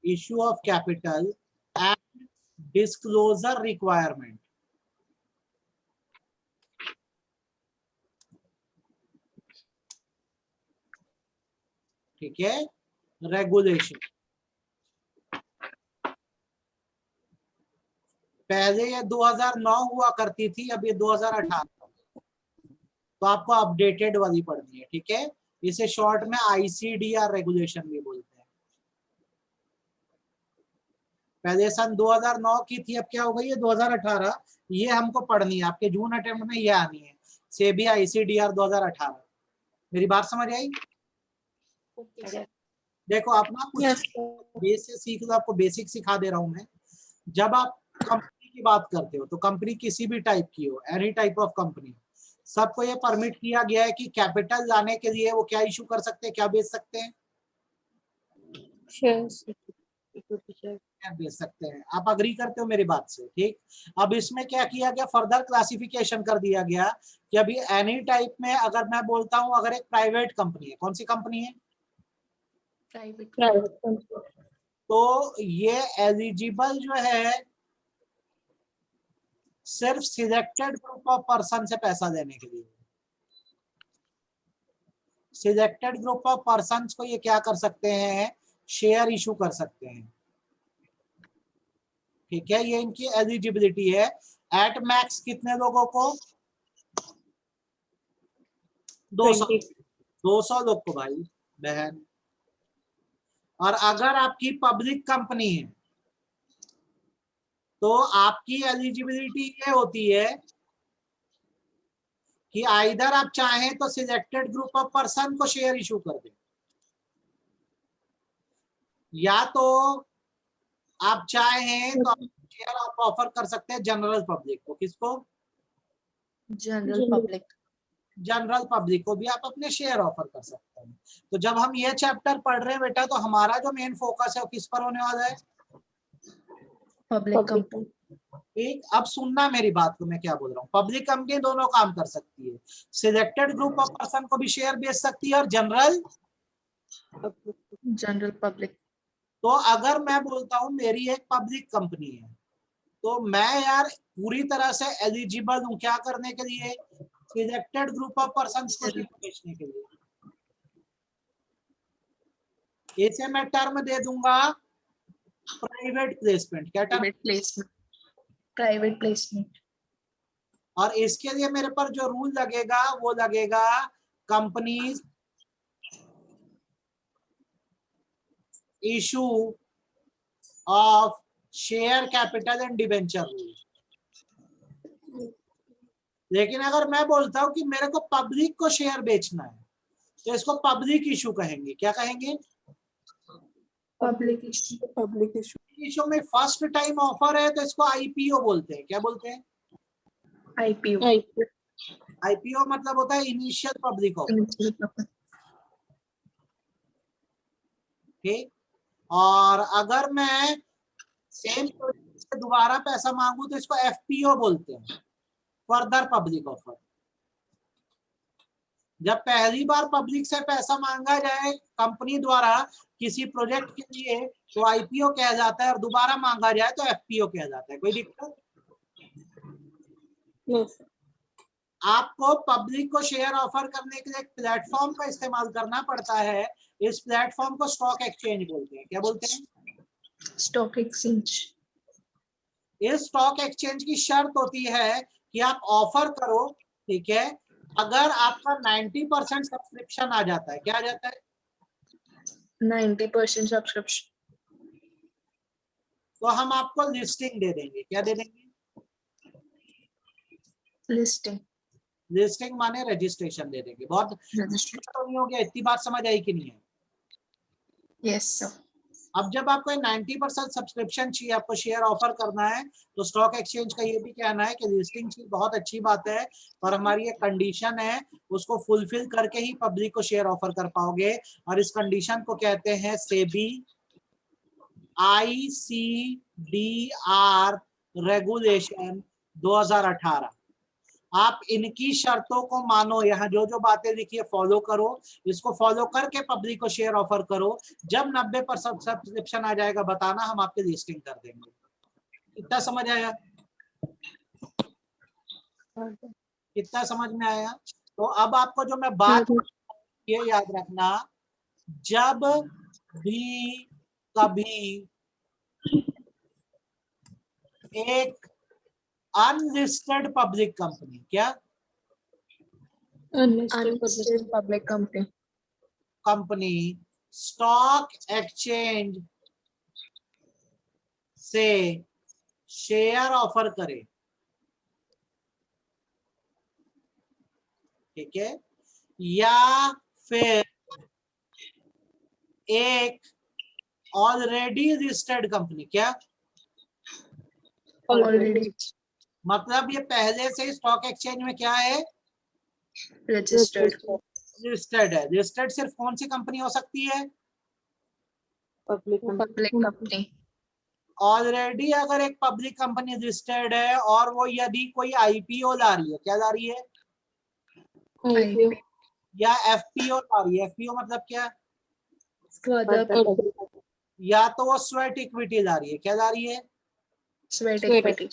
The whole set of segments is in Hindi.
Issue of capital and disclosure requirement. ठीक है, रेगुलेशन। पहले ये 2009 हुआ करती थी, अब ये 2018, तो आपको अपडेटेड वाली पढ़नी है। ठीक है, इसे शॉर्ट में आईसीडीआर रेगुलेशन भी बोलते हैं। पहले सन 2009 की थी, अब क्या हो गई है 2018। ये हमको पढ़नी है, आपके जून अटेम्प्ट में ये आनी है, सेबी आईसीडीआर 2018। मेरी बात समझ आई? देखो आप ना कुछ बेसिक सीख लो, आपको बेसिक सिखा दे रहा हूं मैं। जब आप कंपनी की बात करते हो तो कंपनी किसी भी टाइप की हो, एनी टाइप ऑफ कंपनी, सबको ये परमिट किया गया है कि कैपिटल लाने के लिए वो क्या इशू कर सकते हैं, क्या बेच सकते हैं, क्या बेच सकते हैं। आप अग्री करते हो मेरी बात से? ठीक, अब इसमें क्या किया गया, फर्दर क्लासिफिकेशन कर दिया गया कि अभी एनी टाइप में अगर मैं बोलता हूं, अगर एक प्राइवेट कंपनी है, कौन सी कंपनी है? प्राइवेट। तो ये एलिजिबल जो है सिर्फ सिलेक्टेड ग्रुप ऑफ पर्सन से पैसा देने के लिए। सिलेक्टेड ग्रुप ऑफ पर्सन को ये क्या कर सकते हैं, शेयर इशू कर सकते हैं। ठीक है, ये इनकी एलिजिबिलिटी है। एट मैक्स कितने लोगों को? 200 लोग को भाई बहन। और अगर आपकी पब्लिक कंपनी है तो आपकी एलिजिबिलिटी ये होती है कि आइदर आप चाहें तो सिलेक्टेड ग्रुप ऑफ पर्सन को शेयर इशू कर दें, या तो आप चाहें तो शेयर आप ऑफर कर सकते हैं जनरल पब्लिक को। किसको? General public. जनरल पब्लिक को भी आप अपने शेयर ऑफर कर सकते हैं। तो जब हम ये चैप्टर पढ़ रहे हैं बेटा, तो हमारा जो मेन फोकस है वो किस पर होने वाला है? Public company. ठीक, अब सुनना मेरी बात को, मैं क्या बोल रहा हूँ। पब्लिक कंपनी दोनों काम कर सकती है, सिलेक्टेड ग्रुप ऑफ पर्सन को भी शेयर बेच सकती है और जनरल पब्लिक। तो अगर मैं बोलता हूँ मेरी एक पब्लिक कंपनी है, तो मैं यार पूरी तरह से एलिजिबल हूँ क्या करने के लिए, सिलेक्टेड ग्रुप ऑफ पर्सन को शेयर बेचने के लिए। इसे मैं टर्म दे दूंगा प्राइवेट प्लेसमेंट। क्या टर्म? Private placement. और इसके लिए मेरे पर जो रूल लगेगा वो लगेगा companies issue of share capital and debenture rule. लेकिन अगर मैं बोलता हूं कि मेरे को पब्लिक को शेयर बेचना है, तो इसको पब्लिक इशू कहेंगे। क्या कहेंगे? Public issue. Public issue. Issue में फर्स्ट टाइम ऑफर है तो इसको आईपीओ बोलते हैं। क्या बोलते हैं? आईपीओ। आईपीओ मतलब होता है इनिशियल पब्लिक ऑफर। ठीक, और अगर मैं सेम प्रोजेक्ट से दोबारा पैसा मांगू तो इसको एफपीओ बोलते हैं, फर्दर पब्लिक ऑफर। जब पहली बार पब्लिक से पैसा मांगा जाए कंपनी द्वारा किसी प्रोजेक्ट के लिए तो आईपीओ कहा जाता है, और दोबारा मांगा जाए तो एफपीओ कहा जाता है। कोई दिक्कत? आपको पब्लिक को शेयर ऑफर करने के लिए एक प्लेटफॉर्म का इस्तेमाल करना पड़ता है। इस प्लेटफॉर्म को स्टॉक एक्सचेंज बोलते हैं। क्या बोलते हैं? Stock exchange. इस स्टॉक एक्सचेंज की शर्त होती है कि आप ऑफर करो, ठीक है, अगर आपका 90% सब्सक्रिप्शन आ जाता है। क्या आ जाता है? 90% सब्सक्रिप्शन, तो हम आपको लिस्टिंग दे देंगे। क्या दे देंगे? लिस्टिंग। लिस्टिंग माने रजिस्ट्रेशन दे देंगे। बहुत तो नहीं हो गया? इतनी बात समझ आई कि नहीं है? Yes sir. अब जब आपको 90% सब्सक्रिप्शन चाहिए, आपको शेयर ऑफर करना है, तो स्टॉक एक्सचेंज का ये भी कहना है कि लिस्टिंग चीज बहुत अच्छी बात है, पर हमारी एक कंडीशन है, उसको फुलफिल करके ही पब्लिक को शेयर ऑफर कर पाओगे। और इस कंडीशन को कहते हैं सेबी आईसीडीआर रेगुलेशन 2018। आप इनकी शर्तों को मानो, यहाँ जो जो बातें लिखी है फॉलो करो, इसको फॉलो करके पब्लिक को शेयर ऑफर करो। जब 90% सब्सक्रिप्शन आ जाएगा बताना, हम आपकी लिस्टिंग कर देंगे। कितना समझ आया? कितना समझ में आया? तो अब आपको जो मैं बात ये याद रखना, जब भी कभी एक अनलिस्टेड पब्लिक कंपनी, क्या Unlisted public company company stock exchange से शेयर ऑफर करे, ठीक है, या फिर एक ऑलरेडी रजिस्टर्ड कंपनी, क्या already मतलब ये पहले से स्टॉक एक्सचेंज में क्या है, registered रजिस्टर्ड है। रजिस्टर्ड सिर्फ कौन सी कंपनी हो सकती है, public company ऑलरेडी अगर एक पब्लिक कंपनी रजिस्टर्ड है और वो यदि कोई आईपीओ ला रही है, क्या ला रही है, IPO या एफपीओ ला रही है, एफपीओ मतलब क्या, further या तो वो स्वेट इक्विटी ला रही है, क्या ला रही है, sweat equity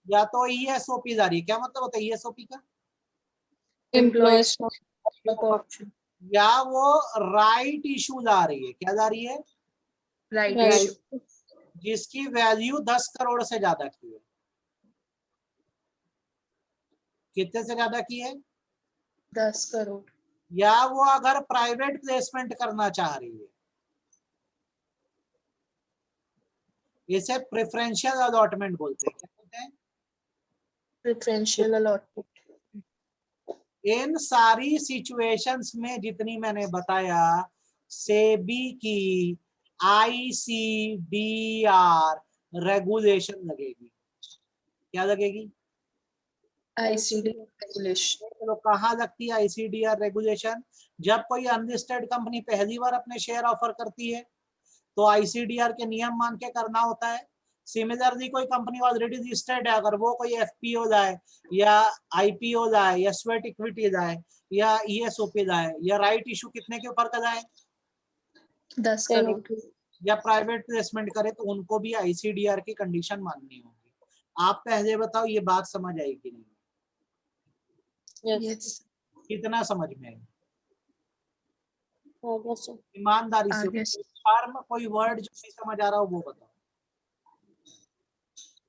या तो ईएसओपी ला रही है। क्या मतलब होता है ईएसओपी का, employees stock option या वो राइट इशू ला रही है, क्या ला रही है, right issue जिसकी वैल्यू 10 करोड़ से ज्यादा की है। कितने से ज्यादा की है, 10 crore या वो अगर प्राइवेट प्लेसमेंट करना चाह रही है, इसे प्रेफरेंशियल अलॉटमेंट बोलते हैं। क्या बोलते हैं, preferential allotment इन सारी सिचुएशंस में जितनी मैंने बताया, सेबी की आईसीडीआर रेगुलेशन लगेगी। क्या लगेगी, ICD regulation तो कहाँ लगती है आईसीडीआर रेगुलेशन, जब कोई अनलिस्टेड कंपनी पहली बार अपने शेयर ऑफर करती है तो आईसीडीआर के नियम मान के करना होता है। सिमिलरली कोई कंपनी ऑलरेडी रजिस्टर्ड है, अगर वो कोई एफपीओ लाए या आईपीओ लाए या स्वेट इक्विटी लाए या ईएसओपी लाए या राइट इशू कितने के ऊपर का लाए, 10 crore या प्राइवेट प्लेसमेंट करे, तो उनको भी आईसीडीआर की कंडीशन माननी होगी। आप पहले बताओ ये बात समझ आई कि नहीं, yes कितना समझ में आई, yes, ईमानदारी से। आगे टर्म कोई वर्ड जो नहीं समझ आ रहा हो वो बताओ,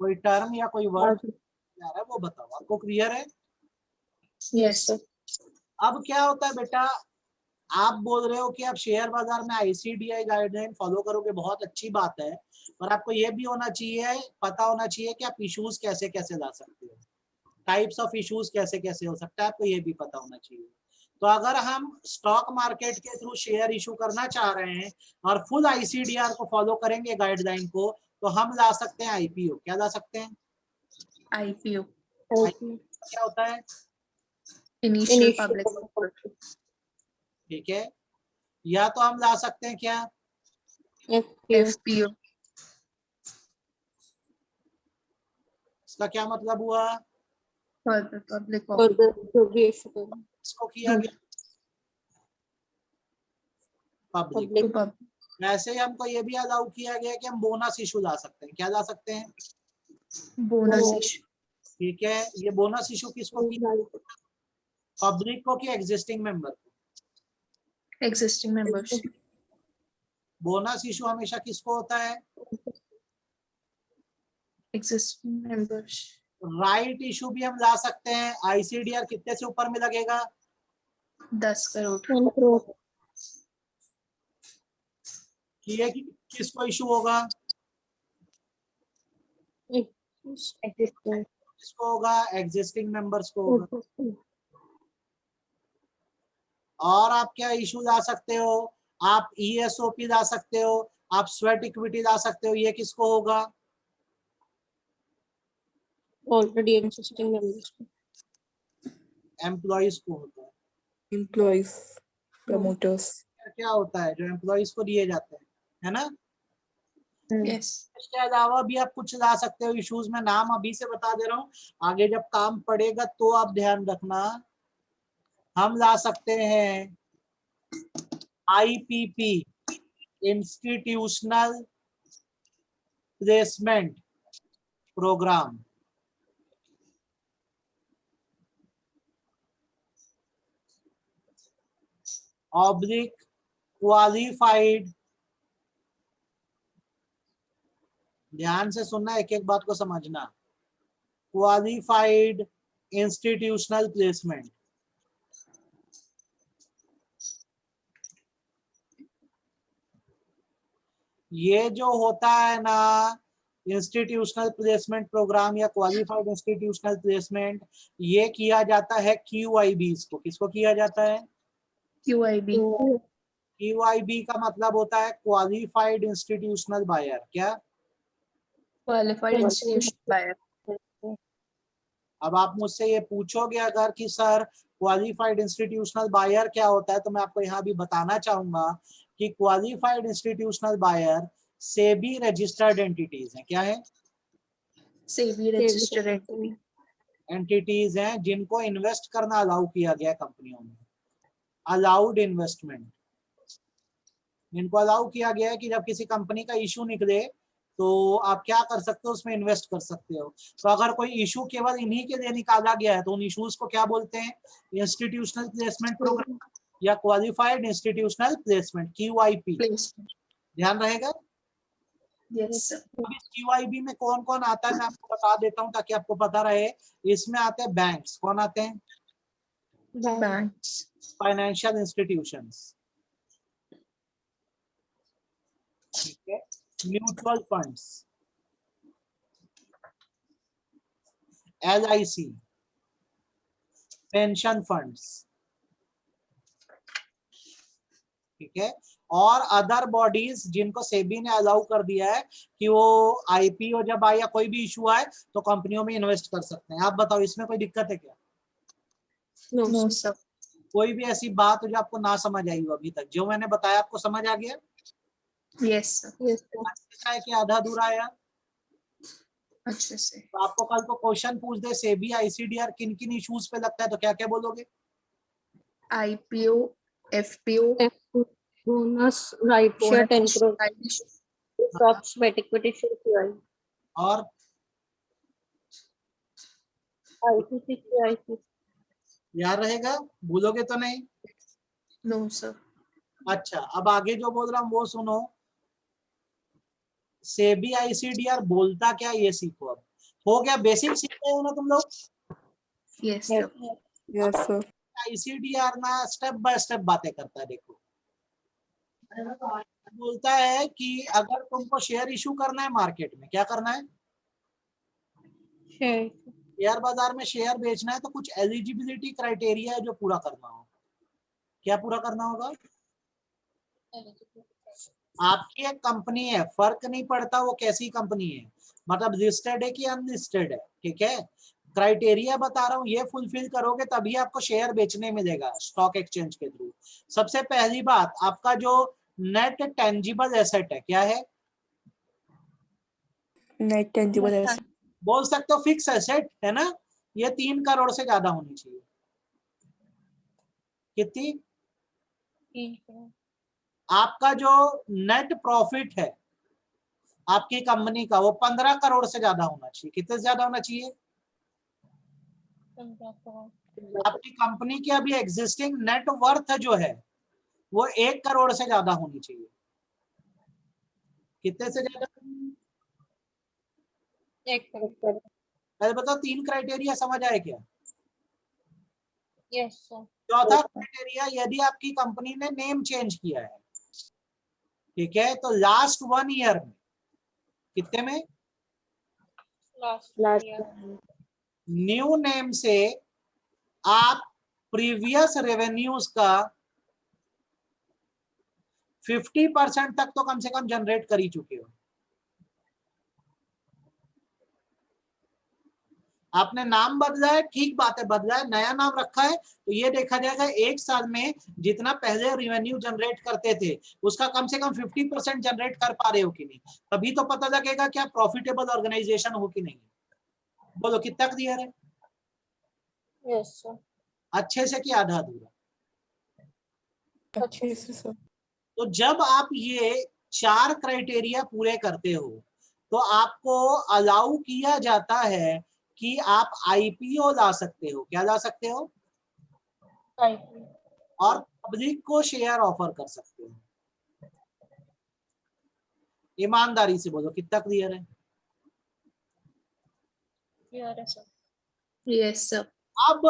कोई टर्म या कोई वर्ड आ रहा है वो बताओ, आपको क्लियर है। yes अब क्या होता है बेटा, आप बोल रहे हो कि आप शेयर बाजार में आईसीडीआई गाइडलाइन फॉलो करोगे, बहुत अच्छी बात है, पर आपको ये भी होना चाहिए, पता होना चाहिए कि आप इश्यूज कैसे कैसे ला सकते हो, टाइप्स ऑफ इश्यूज कैसे कैसे हो सकता है, आपको ये भी पता होना चाहिए। तो अगर हम स्टॉक मार्केट के थ्रू शेयर इशू करना चाह रहे हैं और फुल आईसीडीआर को फॉलो करेंगे गाइडलाइन को, तो हम ला सकते हैं आईपीओ। क्या ला सकते हैं, IPO क्या होता है, initial public offer ठीक है, या तो हम ला सकते हैं क्या, FPO इसका क्या मतलब हुआ, further public offer इसको किया गया पब्लिक। to public वैसे ही हमको ये भी अलाउ किया गया कि हम बोनस इशू ला सकते हैं। क्या ला सकते हैं, bonus issue ठीक है, ये बोनस इशू किसको किया, पब्लिक को कि एग्जिस्टिंग मेंबर को, existing members बोनस इशू हमेशा किसको होता है, existing members राइट इशू भी हम ला सकते हैं। आईसीडीआर कितने से ऊपर में लगेगा, 10 crore ये किसको इशू होगा, किसको होगा, एग्जिस्टिंग मेंबर्स को होगा। और आप क्या इशू ला सकते हो, आप ईएसओपी ला सकते हो, आप स्वेट इक्विटी ला सकते हो, ये किसको होगा, already existing members. एम्प्लॉइज को होता है। employees, promoters. क्या होता है जो एम्प्लॉइज को दिए जाते हैं, है ना। Yes. इसके अलावा भी आप कुछ ला सकते हो इश्यूज में, नाम अभी से बता दे रहा हूँ, आगे जब काम पड़ेगा तो आप ध्यान रखना। हम ला सकते हैं IPP, institutional placement programme. Oblique qualified, ध्यान से सुनना, एक एक बात को समझना, क्वालिफाइड इंस्टीट्यूशनल प्लेसमेंट। ये जो होता है ना इंस्टीट्यूशनल प्लेसमेंट प्रोग्राम या क्वालिफाइड इंस्टीट्यूशनल प्लेसमेंट, ये किया जाता है QIBs को। किसको किया जाता है? QIB. QIB का मतलब होता है क्वालिफाइड इंस्टीट्यूशनल बायर। क्या? Qualified institution buyer. अब आप मुझसे ये पूछोगे अगर कि सर क्वालिफाइड इंस्टीट्यूशनल बायर क्या होता है, तो मैं आपको यहाँ भी बताना चाहूंगा कि qualified institutional buyer SEBI registered entities हैं। क्या है? SEBI registered entity. एंटिटीज हैं जिनको इन्वेस्ट करना अलाउ किया गया है कंपनियों में। अलाउड इन्वेस्टमेंट, इनको अलाउ किया गया है कि जब किसी कंपनी का इशू निकले तो आप क्या कर सकते हो, उसमें इन्वेस्ट कर सकते हो। तो अगर कोई इशू केवल इन्हीं के लिए निकाला गया है तो उन इश्यूज को क्या बोलते हैं? इंस्टीट्यूशनल प्लेसमेंट प्रोग्राम या qualified institutional placement, QIP। Placement. ध्यान रहेगा। Yes, sir. अब इस QIB में कौन कौन आता है मैं आपको बता देता हूँ ताकि आपको पता रहे। इसमें आते हैं बैंक्स। कौन आते हैं? Banks. फाइनेंशियल इंस्टीट्यूशंस, ठीक है। Mutual funds, LIC, pension funds, ठीक है। और अदर बॉडीज जिनको सेबी ने अलाउ कर दिया है कि वो IPO जब आए या कोई भी इशू आए तो कंपनियों में इन्वेस्ट कर सकते हैं। आप बताओ इसमें कोई दिक्कत है क्या? No, sir. कोई भी ऐसी बात हो जो आपको ना समझ आई हो अभी तक, जो मैंने बताया आपको समझ आ गया? Yes, sir. अच्छा है कि आधा अधूरा आया? अच्छे से. तो आपको कल को क्वेश्चन पूछ दे सेबी ICDR किन किन इश्यूज पे लगता है तो क्या क्या बोलोगे? IPO, FPO, bonus, right share 10 crore, stocks, sweat equity share QI, और ICC QIC. याद रहेगा? भूलोगे तो नहीं? No, sir. अच्छा, अब आगे जो बोल रहा हूँ वो सुनो। सेबी ICDR बोलता क्या ये सीखो। अब हो गया, बेसिक सीख गए हो ना तुम लोग? Yes, sir. Yes, sir. ICDR ना स्टेप बाय स्टेप बातें करता है। देखो, बोलता है कि अगर तुमको शेयर इशू करना है मार्केट में, क्या करना है? Share. शेयर बाजार में शेयर बेचना है तो कुछ एलिजिबिलिटी क्राइटेरिया है जो पूरा करना होगा। क्या पूरा करना होगा? आपकी एक कंपनी है, फर्क नहीं पड़ता वो कैसी कंपनी है, मतलब लिस्टेड है कि अनलिस्टेड है, ठीक है। क्राइटेरिया बता रहा हूँ, ये फुलफिल करोगे तभी आपको शेयर बेचने मिलेगा स्टॉक एक्सचेंज के थ्रू। सबसे पहली बात, आपका जो नेट टेंजिबल एसेट है, क्या है? Net tangible asset. बोल सकते हो फिक्स एसेट है ना, ये 3 करोड़ से ज्यादा होनी चाहिए। कितनी? आपका जो नेट प्रॉफिट है आपकी कंपनी का वो 15 करोड़ से ज्यादा होना चाहिए। कितने से ज्यादा होना चाहिए? आपकी कंपनी की अभी एग्जिस्टिंग नेट वर्थ जो है वो 1 करोड़ से ज्यादा होनी चाहिए। कितने से ज्यादा? 1 करोड़. पहले बताओ 3 क्राइटेरिया समझ आए क्या? Yes, sir. चौथा क्राइटेरिया, यदि आपकी कंपनी ने नेम चेंज किया है, ठीक है, तो लास्ट 1 ईयर में, कितने में? Last year. न्यू नेम से आप प्रीवियस रेवेन्यूज का 50% तक तो कम से कम जनरेट कर ही चुके हो। आपने नाम बदला है, ठीक बात है, बदला है, नया नाम रखा है, तो ये देखा जाएगा एक साल में जितना पहले रेवेन्यू जनरेट करते थे उसका कम से कम 50% जनरेट कर पा रहे हो कि नहीं, तभी तो पता लगेगा क्या प्रॉफिटेबल ऑर्गेनाइजेशन हो कि नहीं। बोलो कितना क्लियर है? Yes sir. अच्छे से कि आधा अधूरा? अच्छे से सर। तो जब आप ये 4 क्राइटेरिया पूरे करते हो तो आपको अलाउ किया जाता है कि आप आईपीओ ला सकते हो। क्या ला सकते हो? और पब्लिक को शेयर ऑफर कर सकते हो। ईमानदारी से बोलो कितना क्लियर है? क्लियर है सर। Yes sir. अब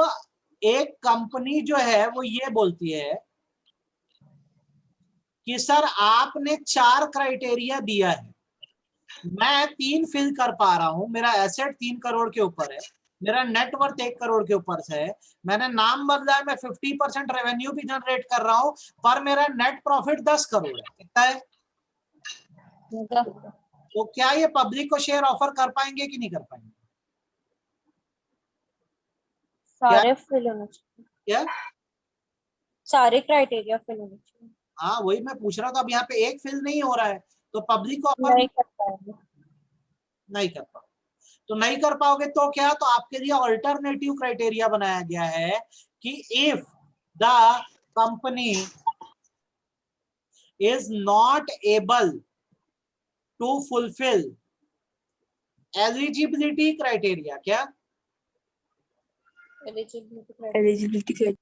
एक कंपनी जो है वो ये बोलती है कि सर आपने 4 क्राइटेरिया दिया है, मैं 3 फिल कर पा रहा हूं, मेरा एसेट 3 करोड़ के ऊपर है, मेरा नेटवर्थ 1 करोड़ के ऊपर है, मैंने नाम बदला है, मैं 50% रेवेन्यू भी जनरेट कर रहा हूं, पर मेरा नेट प्रॉफिट 10 करोड़ है। कितना है? तो क्या ये पब्लिक को शेयर ऑफर कर पाएंगे कि नहीं कर पाएंगे? सारे फिल होने चाहिए, क्या? सारे क्राइटेरिया फिल होने चाहिए। हाँ वही मैं पूछ रहा था, अब यहाँ पे एक फिल नहीं हो रहा है तो पब्लिक को ऑफर नहीं कर पाएंगे। नहीं कर पाओ। तो नहीं कर पाओगे तो क्या? तो आपके लिए ऑल्टरनेटिव क्राइटेरिया बनाया गया है कि if the company is not able to fulfil eligibility criteria. क्या? Eligibility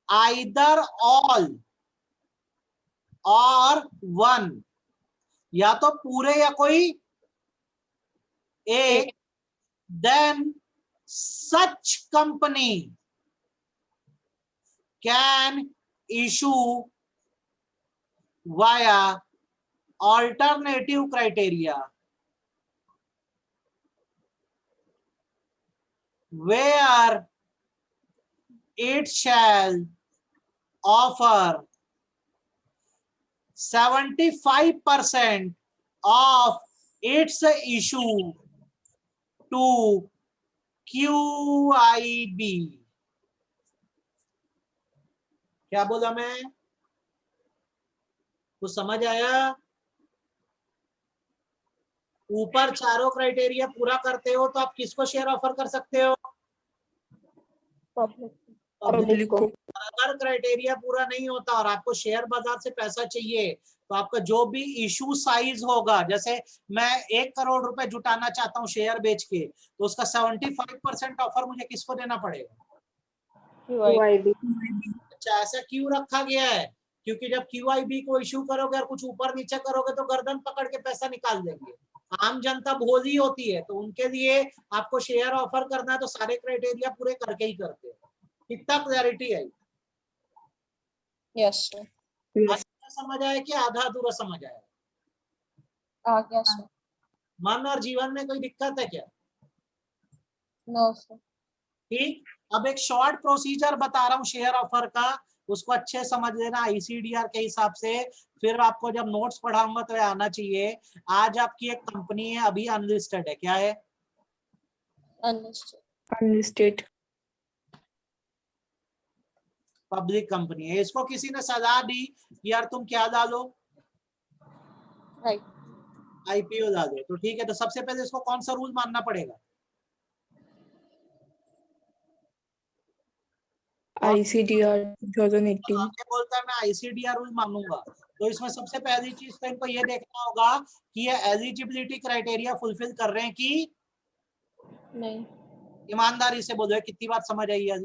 either all or one, या तो पूरे या कोई एक, then such company can issue via alternative criteria where it shall offer 75% of its issue to QIB। क्या बोला मैं? कुछ समझ आया? ऊपर चारों क्राइटेरिया पूरा करते हो तो आप किसको शेयर ऑफर कर सकते हो? पब्लिक को। अगर क्राइटेरिया पूरा नहीं होता और आपको शेयर बाजार से पैसा चाहिए तो आपका जो भी इशू साइज होगा, जैसे मैं 1 करोड़ रुपए जुटाना चाहता हूँ शेयर बेच के, तो उसका 75% ऑफर मुझे किसको देना पड़ेगा? QIB। अच्छा, ऐसा क्यों रखा गया है? क्योंकि जब QIB को इशू करोगे और कुछ ऊपर नीचे करोगे तो गर्दन पकड़ के पैसा निकाल देंगे। आम जनता भोली होती है, तो उनके लिए आपको शेयर ऑफर करना है तो सारे क्राइटेरिया पूरे करके ही करते हैं। कितना क्लैरिटी है? Yes sir. अच्छा समझ आया कि आधा अधूरा समझ आया? आ गया सर। मन और जीवन में कोई दिक्कत है क्या? No sir. ठीक, अब एक शॉर्ट प्रोसीजर बता रहा हूँ शेयर ऑफर का, उसको अच्छे समझ लेना आईसीडीआर के हिसाब से, फिर आपको जब नोट्स पढ़ाऊंगा तो ये आना चाहिए। आज आपकी एक कंपनी है, अभी अनलिस्टेड है, क्या है? अनलिस्टेड पब्लिक कंपनी है। इसको किसी ने सलाह दी कि यार तुम क्या डालो? आईपीओ डालो, तो ठीक है, तो सबसे पहले इसको कौन सा रूल मानना पड़ेगा? ICDR 2018। आपने बोलता है मैं आईसीडीआर रूल मानूंगा, तो इसमें सबसे पहली चीज तो इनको ये देखना होगा कि ये एलिजिबिलिटी क्राइटेरिया फुलफिल कर रहे हैं कि नहीं। ईमानदारी से बोलो, कितनी बात समझ आई है?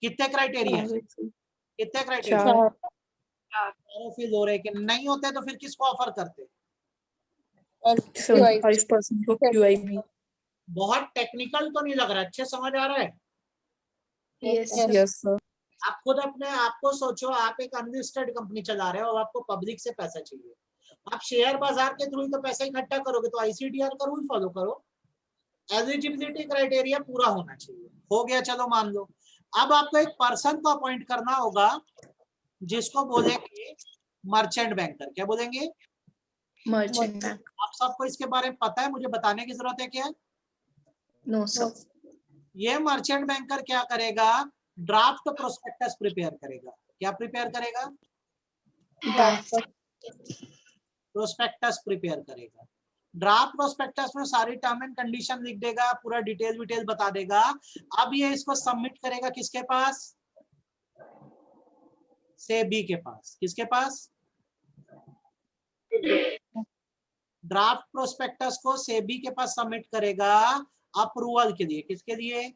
कितने क्राइटेरिया? कितने क्राइटेरिया? फिल हो रहे कि नहीं होते तो फिर किसको ऑफर करते? 75% को QIB। बहुत टेक्निकल तो नहीं लग रहा, अच्छे समझ आ रहा है? Yes sir. आप खुद अपने आपको सोचो, आप एक अनलिस्टेड कंपनी चला रहे हो और आपको पब्लिक से पैसा चाहिए, आप शेयर बाजार के थ्रू ही तो पैसा इकट्ठा करोगे, तो आईसीडीआर का रूल फॉलो करो, एलिजिबिलिटी क्राइटेरिया पूरा होना चाहिए। हो गया, चलो मान लो। अब आपको एक पर्सन को अपॉइंट करना होगा जिसको बोलेंगे मर्चेंट बैंकर। क्या बोलेंगे? Merchant bank. आप सबको इसके बारे में पता है, मुझे बताने की जरूरत है क्या? No, sir. ये मर्चेंट बैंकर क्या करेगा? ड्राफ्ट प्रोस्पेक्टस प्रिपेयर करेगा। क्या प्रिपेयर करेगा? प्रोस्पेक्टस प्रिपेयर करेगा। ड्राफ्ट प्रोस्पेक्टस में सारी टर्म एंड कंडीशन लिख देगा, पूरा डिटेल बता देगा। अब ये इसको सबमिट करेगा किसके पास? सेबी के पास। किसके पास? ड्राफ्ट प्रोस्पेक्टस को सेबी के पास सबमिट करेगा अप्रूवल के लिए। किसके लिए?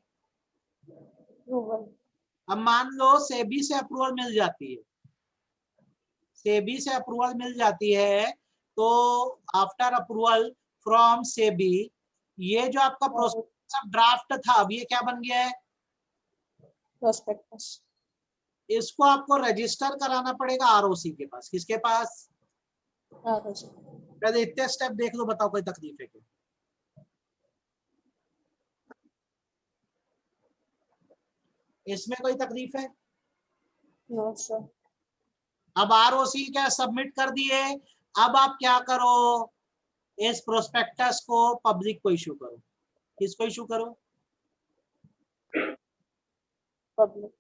अब मान लो सेबी से अप्रूवल मिल जाती है, सेबी से अप्रूवल मिल जाती है, तो आफ्टर अप्रूवल फ्रॉम सेबी ये जो आपका प्रोस्पेक्टस ड्राफ्ट था, अब ये क्या बन गया है? प्रोस्पेक्टस। इसको आपको रजिस्टर कराना पड़ेगा आरओसी के पास। किसके पास? आरओसी। पहले इतने स्टेप देख लो, बताओ कोई तकलीफ है क्या? इसमें कोई तकलीफ है? No sir. अब आरओसी क्या सबमिट कर दिए, अब आप क्या करो? इस प्रोस्पेक्टस को पब्लिक को इशू करो। किसको इशू करो? पब्लिक।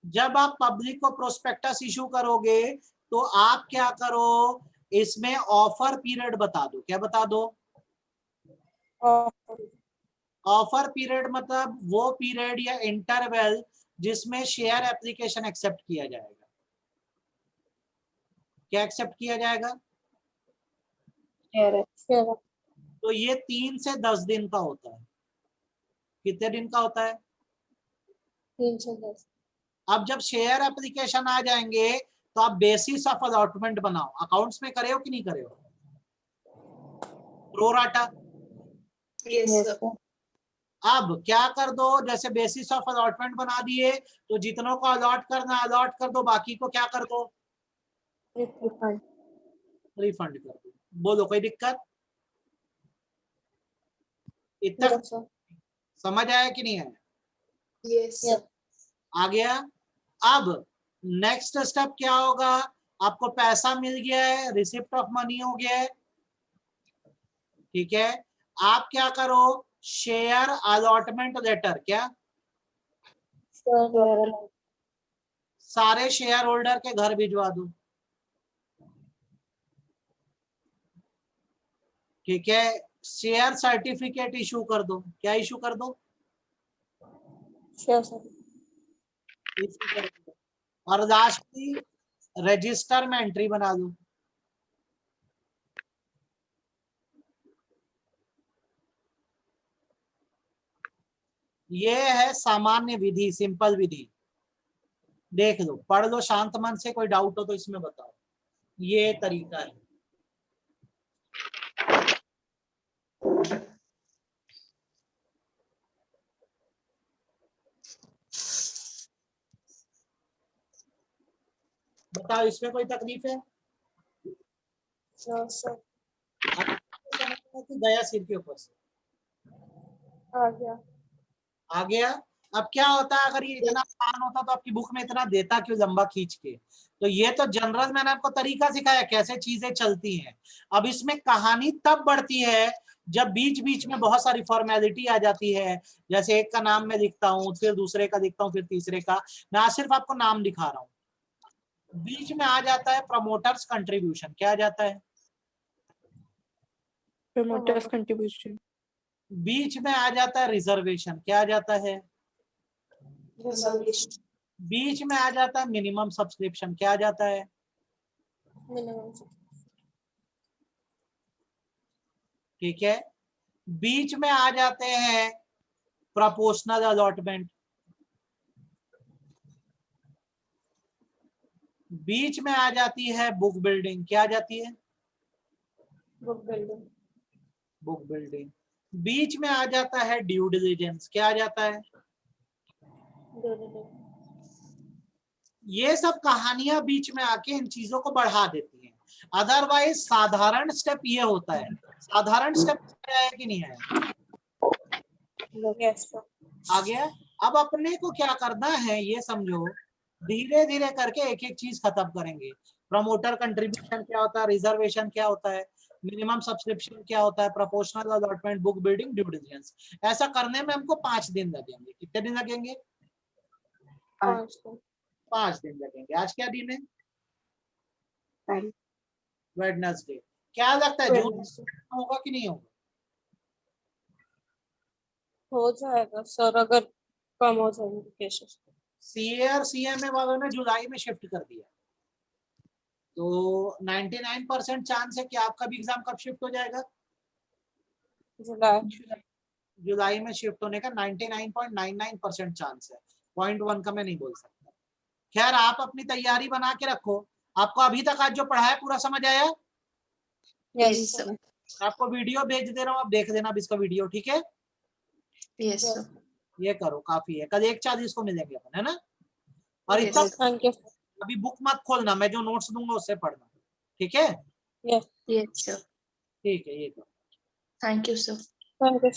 जब आप पब्लिक को प्रोस्पेक्टस इशू करोगे तो आप क्या करो? इसमें ऑफर पीरियड बता दो। क्या बता दो? ऑफर पीरियड मतलब वो पीरियड या इंटरवल जिसमें शेयर एप्लीकेशन एक्सेप्ट किया जाएगा। क्या एक्सेप्ट किया जाएगा? शेयर। तो ये 3 से 10 दिन का होता है। कितने दिन का होता है? 3 से 10। अब जब शेयर एप्लीकेशन आ जाएंगे तो आप बेसिस ऑफ अलॉटमेंट बनाओ। अकाउंट्स में करे हो कि नहीं करे हो? प्रोराटा। Yes, sir. अब क्या कर दो, जैसे बेसिस ऑफ अलॉटमेंट बना दिए तो जितनों को अलॉट करना अलॉट कर दो, बाकी को क्या कर दो? रिफंड कर दो। बोलो कोई दिक्कत? इतना समझ आया कि नहीं आया? Yes, sir. आ गया। अब नेक्स्ट स्टेप क्या होगा? आपको पैसा मिल गया है, रिसिप्ट ऑफ मनी हो गया है, ठीक है। आप क्या करो? शेयर अलॉटमेंट लेटर, क्या सारे शेयर होल्डर के घर भिजवा दो, ठीक है। शेयर सर्टिफिकेट इशू कर दो। क्या इशू कर दो? और लास्टली रजिस्टर में एंट्री बना दो। ये है सामान्य विधि, सिंपल विधि। देख लो, पढ़ लो शांत मन से, कोई डाउट हो तो इसमें बताओ। ये तरीका है। बताओ, इसमें कोई तकलीफ है? कि गया सिर के ऊपर से? आ गया। आ गया। अब क्या होता है, अगर ये इतना आसान होता तो आपकी बुक में इतना देता क्यों लंबा खींच के? तो ये तो जनरल मैंने आपको तरीका सिखाया कैसे चीजें चलती हैं। अब इसमें कहानी तब बढ़ती है जब बीच बीच में बहुत सारी फॉर्मेलिटी आ जाती है। जैसे एक का नाम मैं लिखता हूँ, फिर दूसरे का लिखता हूँ, फिर तीसरे का। मैं आज सिर्फ आपको नाम लिखा रहा हूँ। बीच में आ जाता है प्रमोटर्स कंट्रीब्यूशन। क्या आ जाता है? Promoters contribution. बीच में आ जाता है रिजर्वेशन। क्या आ जाता है? Reservation. बीच में आ जाता है मिनिमम सब्सक्रिप्शन। क्या आ जाता है? ठीक है। बीच में आ जाते हैं प्रोपोर्शनल अलॉटमेंट। बीच में आ जाती है बुक बिल्डिंग। क्या आ जाती है? Book building. Book building. बीच में आ जाता है ड्यू डिलिजेंस। क्या आ जाता है? ये सब कहानियां बीच में आके इन चीजों को बढ़ा देती हैं। अदरवाइज साधारण स्टेप ये होता है। साधारण स्टेप आया कि नहीं आया? आ गया। अब अपने को क्या करना है ये समझो। धीरे धीरे करके एक एक चीज खत्म करेंगे। प्रमोटर कंट्रीब्यूशन क्या होता है, रिजर्वेशन क्या होता है, मिनिमम सब्सक्रिप्शन क्या होता है, proportional allotment, book building, due diligence. ऐसा करने में हमको 5 दिन लगेंगे। कितने दिन लगेंगे? 5 दिन। 5 दिन लगेंगे। आज क्या दिन है? वेडनेसडे। क्या लगता है जून होगा कि नहीं होगा? हो जाएगा सर, अगर कम हो जाएंगे केसेस। सीए और सीएमए वालों ने जुलाई में शिफ्ट कर दिया, तो 99% चांस है कि आपका भी एग्जाम कब शिफ्ट हो जाएगा? जुलाई में शिफ्ट होने का 99.99% चांस है, 0.1 का मैं नहीं बोल सकता। खैर, आप अपनी तैयारी बना के रखो। आपको अभी तक आज जो पढ़ा है पूरा समझ आया? Yes sir. आपको वीडियो भेज दे रहा हूँ, आप देख देना अब इसका वीडियो, ठीक है? Yes, sir. ये करो, काफी है। कल 1:40 को मिलेंगे अपन, है ना? और Yes, इतना sir. Thank you. अभी बुक मत खोलना, मैं जो नोट्स दूंगा उससे पढ़ना, ठीक है? Yes Yes, sir. ठीक है, ये करो। Thank you, sir. Thank you.